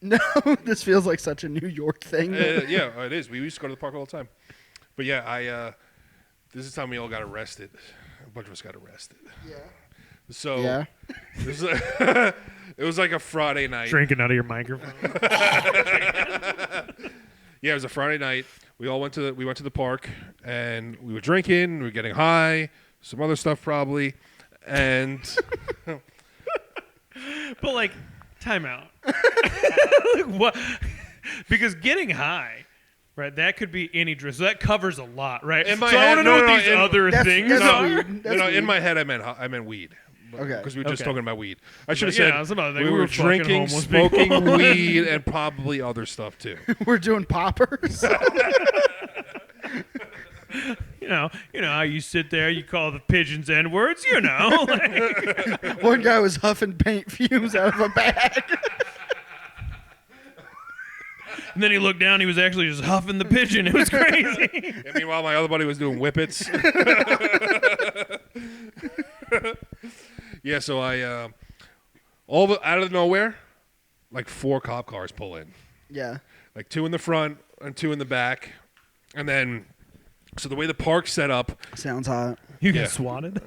No, this feels like such a New York thing. Yeah, it is. We used to go to the park all the time. But yeah, this is the time we all got arrested. A bunch of us got arrested. Yeah. So Yeah. it was like a Friday night. Drinking out of your microphone. Yeah, it was a Friday night. We all went to the park and we were drinking. We were getting high. Some other stuff probably, and. But like, time out. Like, what? Because getting high, Right, that could be any dress. So that covers a lot, right? In my so I head- want to know no, what no, these in- other That's- things that's are. weird. That's in weird. my head, I meant weed. Okay. Because we were just Okay. talking about weed. I should have Yeah, said some other thing. we We were were fucking drinking, homeless smoking people. weed, and probably other stuff too. We're doing poppers. You know how you sit there, you call the pigeons N words. Like, One guy was huffing paint fumes out of a bag. and then he looked down. He was actually just huffing the pigeon. It was crazy. And meanwhile, my other buddy was doing whippets. Yeah, so I out of nowhere, like 4 cop cars pull in. Yeah. Like 2 in the front and 2 in the back. And then, so the way the park's set up, Sounds hot. You Yeah. get swatted.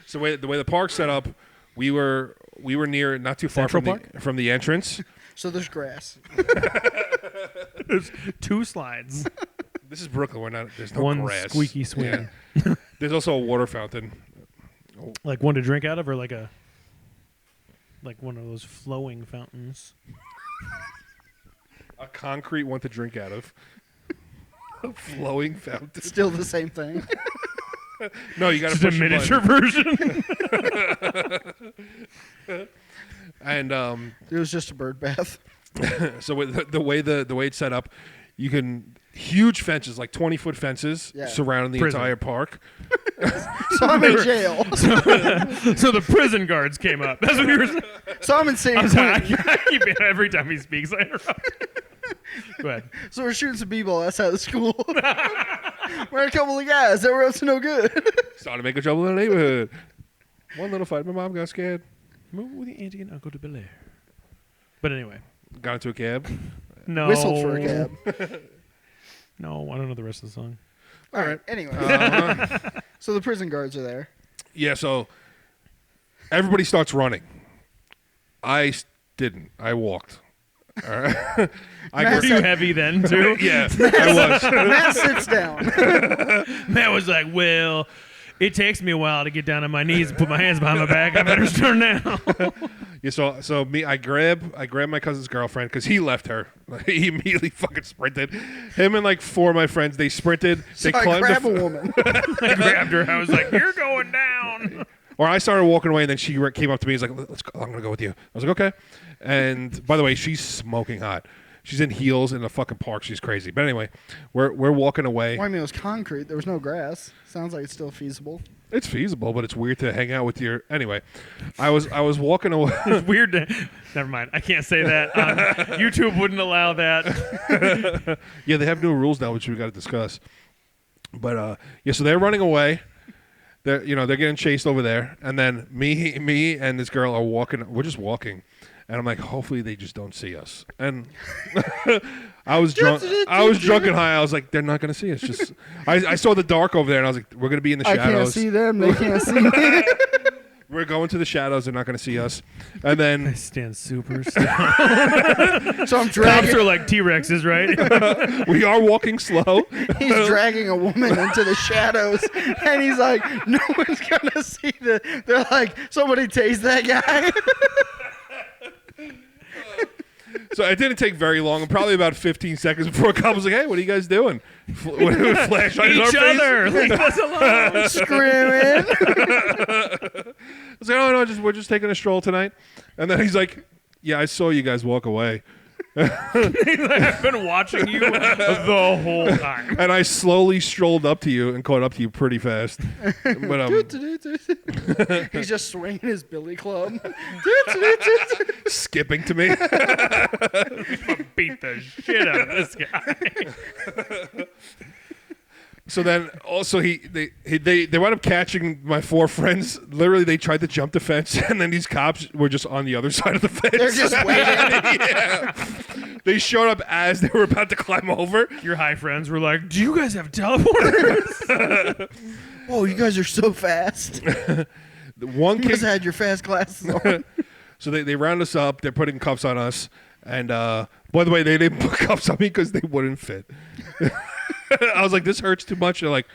so the way the park's set up, we were near, not too far Central from the entrance. So there's grass. There's 2 slides. This is Brooklyn. There's no One grass. squeaky swing. Yeah. There's also a water fountain. Like one to drink out of, or like one of those flowing fountains. A concrete one to drink out of. A flowing fountain. Still the same thing. No, you got to Just a push the miniature button. version. And It was just a bird bath. so with the way it's set up, you can huge fences, like 20-foot fences, Yeah. surrounding the Prison. entire park. So I'm in jail. So the prison guards came up. That's what you were saying. So I'm in San I'm sorry, Quentin. I keep every time he speaks, I interrupt. Go ahead. So we're shooting some b-ball outside the school. We're a couple of guys that were up to no good. Started making trouble in the neighborhood. One little fight, my mom got scared. Move with your auntie and uncle to Bel Air. But anyway, Got into a cab. no. Whistled for a cab. No, I don't know the rest of the song. All right. Anyway, so the prison guards are there. Yeah, so everybody starts running. I didn't. I walked. All right. Matt Were you heavy then, too? Yeah, I was. Matt sits down. Matt was like, well, it takes me a while to get down on my knees and put my hands behind my back. I better start now. Yeah, so me, I grabbed my cousin's girlfriend because he left her. He immediately fucking sprinted. Him and like 4 of my friends, they sprinted. So They I climbed grab the a woman. I grabbed her. I was like, you're going down. Or I started walking away, and then she came up to me. He's like, "Let's go. I'm gonna go with you." I was like, "Okay." And by the way, she's smoking hot. She's in heels in the fucking park. She's crazy. But anyway, we're walking away. Well, I mean, it was concrete. There was no grass. Sounds like it's still feasible. It's feasible, but it's weird to hang out with your. Anyway, I was walking away. It's weird to. Never mind. I can't say that. YouTube wouldn't allow that. Yeah, they have new rules now, which we got to discuss. But yeah, so they're running away. They're getting chased over there, and then me and this girl are walking. We're just walking, and I'm like, hopefully they just don't see us. And I was drunk. I was drunk and high. I was like, they're not gonna see us. Just I saw the dark over there, and I was like, we're gonna be in the I shadows. can't see them. They can't see me. We're going to the shadows. They're not gonna see us. And I then stand super still. So I'm Cops dragging. are like T-Rexes, right? we are walking slow. He's dragging a woman into the shadows, and he's like, "No one's gonna see the." They're like, "Somebody tase that guy." So it didn't take very long, probably about 15 seconds before a cop was like, "Hey, what are you guys doing?" Flashlight in our Each face. other. Leave us alone. Screaming. I was like, "Oh no, we're just taking a stroll tonight." And then he's like, "Yeah, I saw you guys walk away." I've been watching you the whole time. And I slowly strolled up to you and caught up to you pretty fast. But He's just swinging his billy club. skipping to me. Beat the shit out of this guy. So then also they wound up catching my 4 friends. Literally, they tried to jump the fence, and then these cops were just on the other side of the fence. They're just waiting. Yeah. They showed up as they were about to climb over. Your high friends were like, do you guys have teleporters? Oh, you guys are so fast. The one You kid, guys had your fast glasses on. so they round us up. They're putting cuffs on us. And by the way, they didn't put cuffs on me because they wouldn't fit. I was like, this hurts too much. They're like,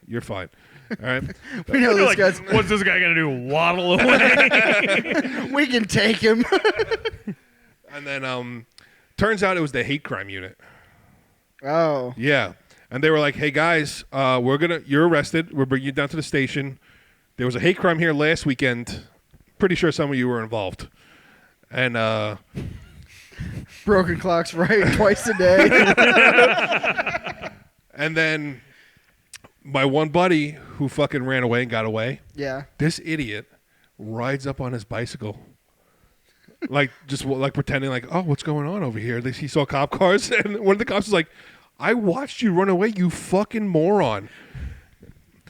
you're fine. All right. We know this like, guy's. what's this guy going to do? Waddle away? We can take him. And then turns out it was the hate crime unit. Oh. Yeah. And they were like, hey, guys, you're arrested. We're bringing you down to the station. There was a hate crime here last weekend. Pretty sure some of you were involved. And broken clocks right twice a day. And then my one buddy who fucking ran away and got away. Yeah. This idiot rides up on his bicycle. Like pretending like, oh, what's going on over here? He saw cop cars, and one of the cops was like, I watched you run away, you fucking moron.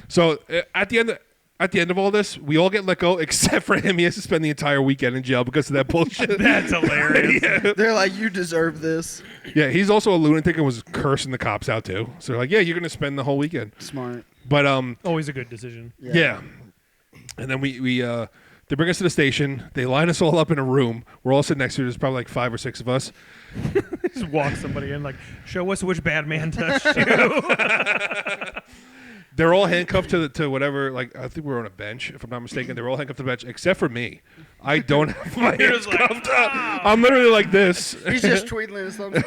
So at the end of all this, we all get let go except for him. He has to spend the entire weekend in jail because of that bullshit. That's hilarious. Yeah. They're like, you deserve this. Yeah, he's also a lunatic and was cursing the cops out too. So they're like, yeah, you're gonna spend the whole weekend. Smart. But always a good decision. yeah. And then we they bring us to the station. They line us all up in a room. We're all sitting next to. There's probably like 5 or 6 of us. Just walk somebody in, like, show us which bad man touched you. They're all handcuffed to whatever. Like, I think we're on a bench, if I'm not mistaken. They're all handcuffed to the bench except for me. I don't have my You're hands just like, cuffed up. I'm literally like this. He's just tweedling his thumbs.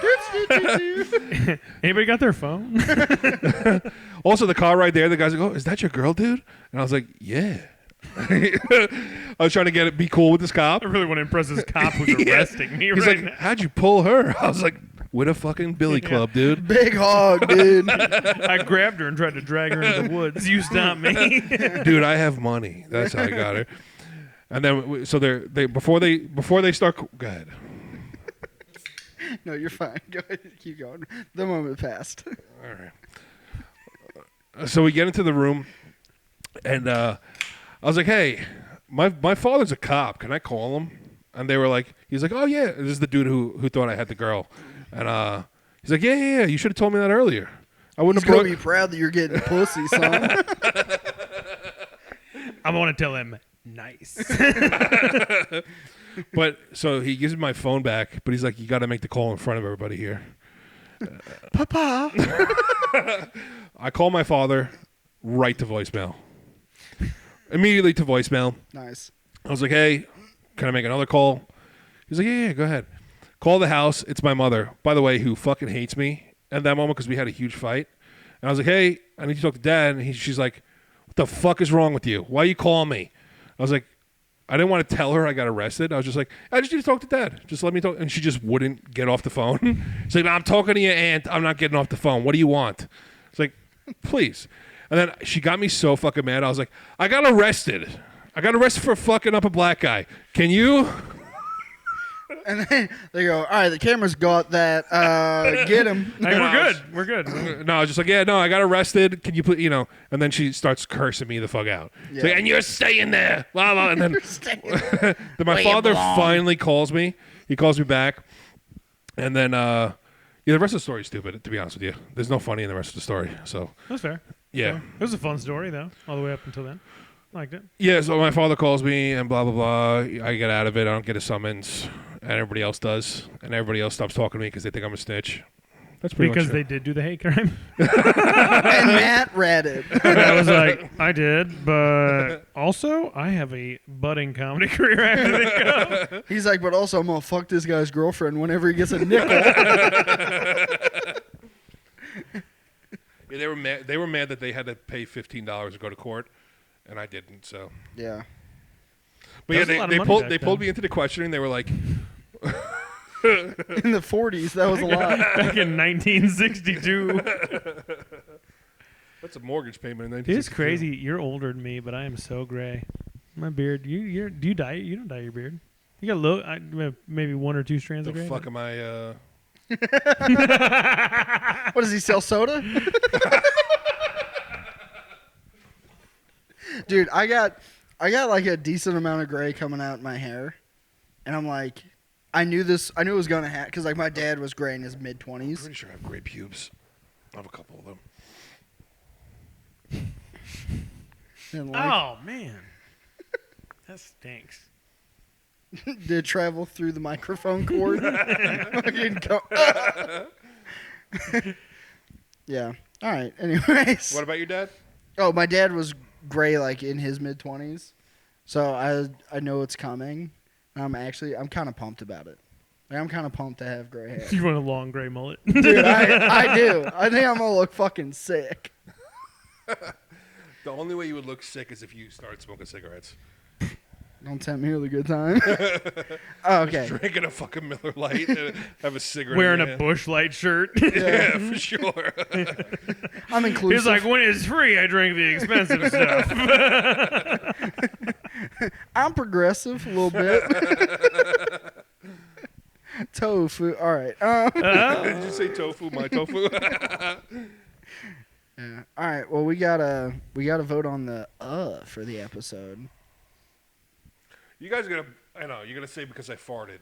Anybody got their phone? Also, the car right there. The guy's like, "Oh, is that your girl, dude?" And I was like, "Yeah." I was trying to be cool with this cop. I really want to impress this cop who's arresting me He's right like, now. "How'd you pull her?" I was like, "With a fucking billy club, dude." Big hog, dude. I grabbed her and tried to drag her into the woods. You stopped me. Dude, I have money. That's how I got her. And then, so they before they start. Go ahead. No, you're fine. Go ahead. Keep going. The moment passed. All right. So we get into the room, and I was like, "Hey, my father's a cop. Can I call him?" And they were like, "He's like, oh yeah, this is the dude who thought I had the girl." And he's like, "Yeah. You should have told me that earlier. I wouldn't He's have gonna be proud that you're getting pussy, son." I want to tell him, nice. But so he gives me my phone back, but he's like, "You got to make the call in front of everybody here." Papa. I call my father right to voicemail. Immediately to voicemail. Nice. I was like, "Hey, can I make another call?" He's like, yeah, go ahead. Call the house. It's my mother, by the way, who fucking hates me at that moment because we had a huge fight. And I was like, hey, I need to talk to Dad. And she's like, what the fuck is wrong with you? Why you call me? I was like, I didn't want to tell her I got arrested. I was just like, I just need to talk to Dad. Just let me talk. And she just wouldn't get off the phone. She's like, no, I'm talking to your aunt. I'm not getting off the phone. What do you want? It's like, please. And then she got me so fucking mad. I was like, I got arrested. I got arrested for fucking up a black guy. Can you? And then they go, all right, the camera's got that. Get him. Hey, we're good. No, I was just like, yeah, no, I got arrested. Can you please, and then she starts cursing me the fuck out. Yeah. Like, and you're staying there. Blah, blah. And then, then my father finally calls me. He calls me back. And then, the rest of the story is stupid, to be honest with you. There's no funny in the rest of the story. So, That's fair. yeah. So, it was a fun story, though, all the way up until then. Liked it. Yeah, so my father calls me and blah, blah, blah. I get out of it. I don't get a summons. And everybody else does. And everybody else stops talking to me because they think I'm a snitch. That's pretty Because much they did do the hate crime. And Matt read it. I was like, I did, but also I have a budding comedy career after this go. He's like, but also I'm going to fuck this guy's girlfriend whenever he gets a nickel. Yeah, they were mad that they had to pay $15 to go to court, and I didn't. So Yeah. but That was a yeah, lot of they money pulled back they pulled then. me into the questioning. They were like, In the 40s, that was a lot. Back in 1962. "What's a mortgage payment in 1962?" It is crazy. You're older than me, but I am so gray. My beard. Do you dye it? You don't dye your beard. You got maybe 1 or 2 strands The of gray. fuck am I? What does he sell, soda? Dude, I got like a decent amount of gray coming out in my hair, and I'm like, I knew it was gonna happen because like my dad was gray in his I'm mid-20s. pretty sure I have gray pubes. I have a couple of them. And like, Oh man, that stinks. did it travel through the microphone cord? Fucking go- Yeah. All right. Anyways. What about your dad? Oh, my dad was gray like in his mid-20s, so I know it's coming. I'm kind of pumped about it. Like, I'm kind of pumped to have gray hair. You want a long gray mullet? Dude, I do. I think I'm going to look fucking sick. The only way you would look sick is if you started smoking cigarettes. Don't tempt me with a good time. Oh, okay. Just drinking a fucking Miller Lite and have a cigarette. Wearing in a your hand. Bush Light shirt. Yeah, for sure. I'm inclusive. He's like, when it's free, I drink the expensive stuff. I'm progressive a little bit. Tofu. All right. Did you say tofu? My tofu? Yeah. All right. Well, we gotta vote on the for the episode. You guys are you're gonna say because I farted,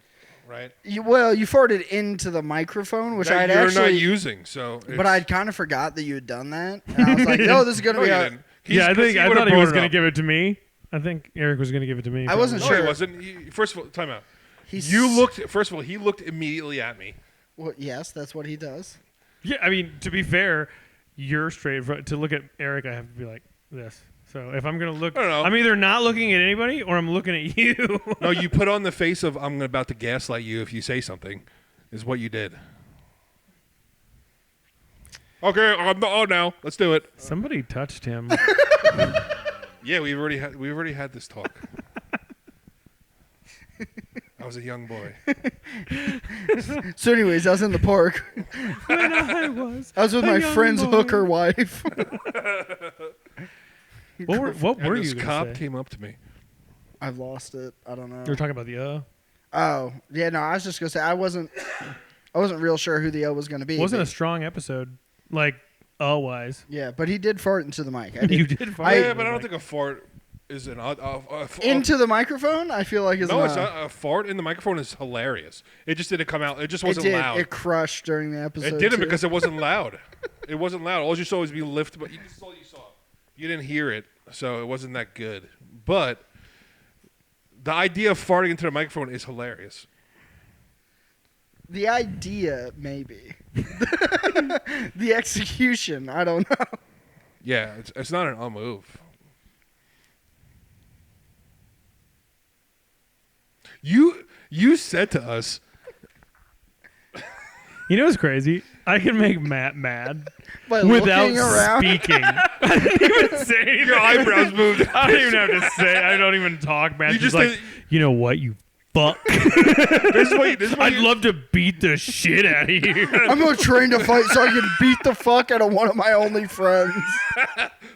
right? You farted into the microphone, which That I'd you're actually not using. So, but I'd kind of forgot that you had done that, and I was like, "Oh, this is gonna No, be." you A, didn't. Yeah, I thought he would've was brought going it to up. give it to me. I think Eric was going to give it to me. I wasn't No, sure. he wasn't. First of all, time out. He's, First of all, he looked immediately at me. Well, yes, that's what he does. Yeah, I mean, to be fair, you're straight. To look at Eric, I have to be like this. So if I'm going to look, I don't know. I'm either not looking at anybody or I'm looking at you. No, you put on the face of I'm about to gaslight you if you say something, is what you did. Okay, now let's do it. Somebody touched him. Yeah, we've already had this talk. I was a young boy. So, anyways, I was in the park. When I was with my young friend's boy. hooker wife. What were And you this going cop to say? came up to me. I've lost it. I don't know. You were talking about the Oh, yeah, no, I was just gonna say I wasn't real sure who the O was gonna be. Wasn't but- a strong episode, like wise. Yeah, but he did fart into the mic. You did fart. Yeah, but I don't think a fart is an Into the microphone. I feel like No, it's not. A fart in the microphone is hilarious. It just didn't come out. It just It wasn't did. loud. It crushed during the episode. It didn't too. because it wasn't loud. It wasn't loud. All you saw was me lift, but this is all you saw. You didn't hear it, so it wasn't that good. But the idea of farting into the microphone is hilarious. The idea, maybe. The execution, I don't know. Yeah, it's not an move. You said to us, You know what's crazy? I can make Matt mad By without looking around. speaking. I didn't even say anything. your eyebrows moved. I don't even have to say. I don't even talk, Matt. You Just just like, did- you know what, you fuck. This is what I'd you- love to beat the shit out of you. I'm gonna train to fight so I can beat the fuck out of one of my only friends.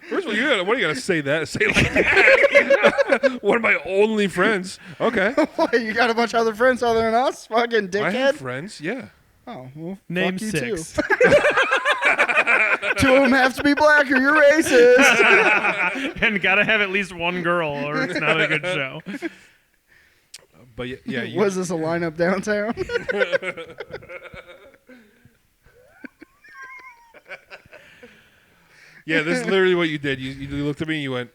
First of all, what are you gonna say that? Say it like that? One of my only friends. Okay, What, you got a bunch of other friends other than us? Fucking I have dickhead. friends. Yeah. Oh, well, Name fuck you 6. too. Two of them have to be black or you're racist. And gotta have at least one girl or it's not a good show. But yeah, you, Was this a lineup downtown? yeah, this is literally what you did. You looked at me and you went,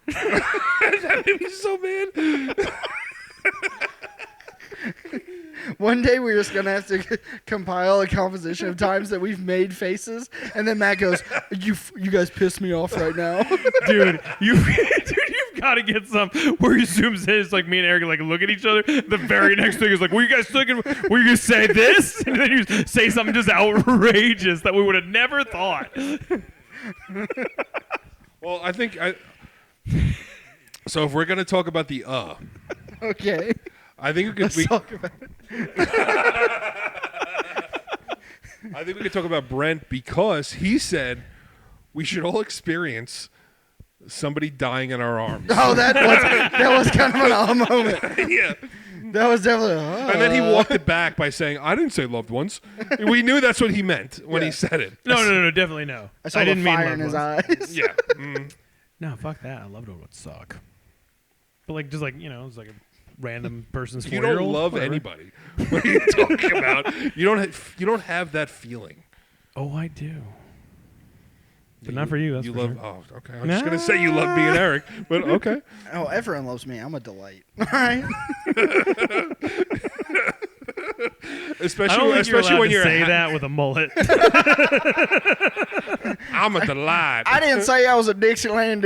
that made me so mad. One day we're just gonna have to compile a composition of times that we've made faces, and then Matt goes, "You guys piss me off right now." Dude, you've got to get some where he zooms in. It's like me and Eric like look at each other. The very next thing is like, "Were you guys thinking? Were you gonna say this?" And then you say something just outrageous that we would have never thought. Well, I think so if we're gonna talk about the Okay, I think we could. let's talk about it. I think we could talk about Brent because he said we should all experience somebody dying in our arms. Oh, that was kind of an aha moment. Yeah. That was definitely. And then he walked it back by saying, "I didn't say loved ones." We knew that's what he meant when he said it. No, definitely no. I saw didn't the mean fire loved in his ones. eyes. Yeah. No, fuck that. I loved it would suck. But like, just like it's like a random person's You 4-year-old. don't love whatever. anybody. What are you talking about? You don't have that feeling. Oh, I do. But not for you. That's you for love. sure. Oh, okay. I'm just gonna say you love me and Eric, but okay. Oh, everyone loves me. I'm a delight. All right. I Especially don't think you're especially allowed when to you're say that with a mullet. I'm a delight. I didn't say I was a Dixieland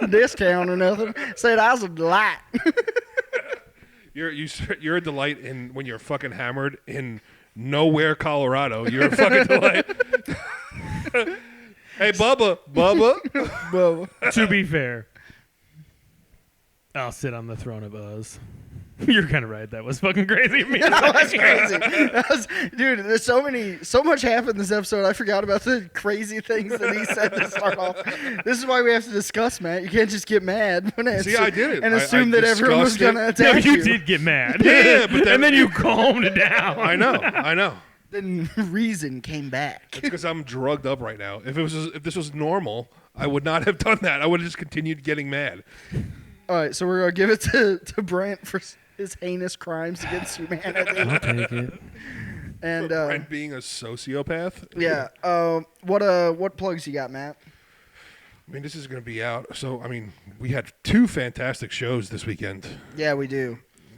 discount or nothing. Said I was a delight. You're a delight in when you're fucking hammered in nowhere, Colorado. You're a fucking delight. Hey, Bubba. To be fair, I'll sit on the throne of Oz. You're kind of right. That was fucking crazy of me. That was crazy. Dude, there's so much happened this episode. I forgot about the crazy things that he said to start off. This is why we have to discuss, Matt. You can't just get mad when See, I did it. and assume that everyone was going to No, attack you did get mad. Yeah, but and then you calmed it down. I know. Then reason came back. It's because I'm drugged up right now. If this was normal, I would not have done that. I would have just continued getting mad. All right, so we're going to give it to Brent for his heinous crimes against humanity. I'll take it. And Brent being a sociopath. yeah, what plugs you got, Matt? I mean, this is going to be out. So, I mean, we had 2 fantastic shows this weekend. Yeah, we do.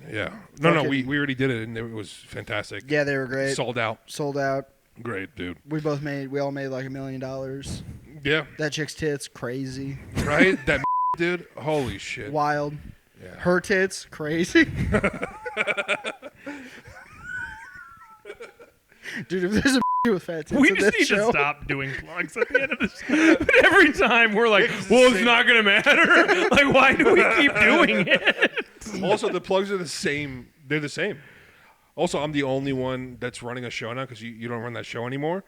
Yeah. No, we already did it, and it was fantastic. Yeah, they were great. Sold out. Great, dude. We all made like $1 million. Yeah. That chick's tits, crazy. Right? That dude, holy shit. Wild. Yeah. Her tits, crazy. Dude, if there's a with fat tits We in just this need show, to stop doing plugs at the end of this. But every time we're like, well, it's not going to matter. Like, why do we keep doing it? Also, the plugs are the same. They're the same. Also, I'm the only one that's running a show now because you don't run that show anymore.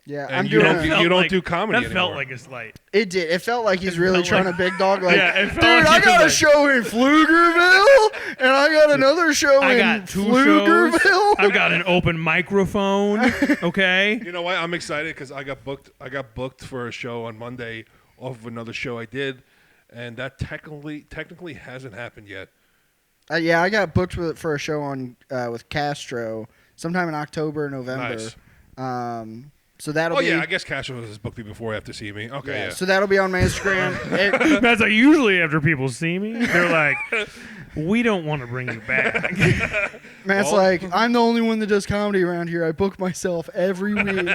yeah, And I'm you doing don't it. you don't do comedy That anymore. felt like a slight. It did. It felt like he's really felt trying like- to big dog. Like, Yeah, it dude, felt like I he got a was show in Pflugerville, and I got another show I in got 2 shows. Pflugerville. I've got an open microphone. Okay. You know what? I'm excited because I got booked for a show on Monday off of another show I did, and that technically hasn't happened yet. Yeah, I got booked for a show on with Castro sometime in October, November. Nice. So that'll Oh be. yeah, I guess Castro has booked me before after seeing me. Okay, yeah. So that'll be on my Instagram. That's like usually after people see me, they're like, we don't want to bring you back. Matt's like, I'm the only one that does comedy around here. I book myself every week.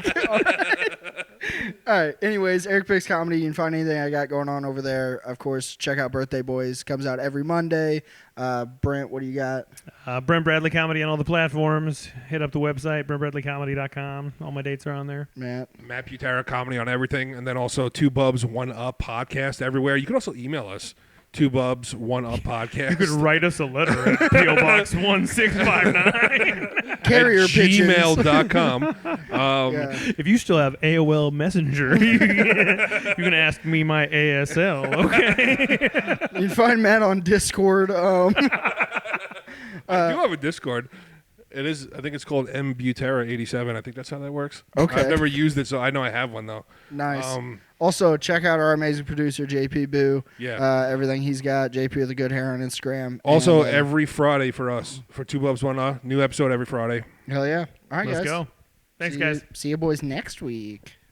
All right. Anyways, Eric Picks Comedy. You can find anything I got going on over there. Of course, check out Birthday Boys. Comes out every Monday. Brent, what do you got? Brent Bradley Comedy on all the platforms. Hit up the website, BrentBradleyComedy.com. All my dates are on there. Matt Butera Comedy on everything, and then also 2 Bubs 1 Up podcast everywhere. You can also email us 2 Bubs 1 Up podcast. You could write us a letter at P.O. Box 1659. Carrier at pigeons. gmail.com. Yeah. If you still have AOL Messenger, you can ask me my ASL, okay? You can find Matt on Discord. I do have a Discord. It is. I think it's called mbutera87. I think that's how that works. Okay. I've never used it, so I know I have one though. Nice. Also, check out our amazing producer, JP Boo. Yeah. Everything he's got. JP with the good hair on Instagram. Also, And, every Friday for us, for 2 Bubs 1 Up, new episode every Friday. hell yeah. All right, Let's guys. go. Thanks, guys. See you boys next week.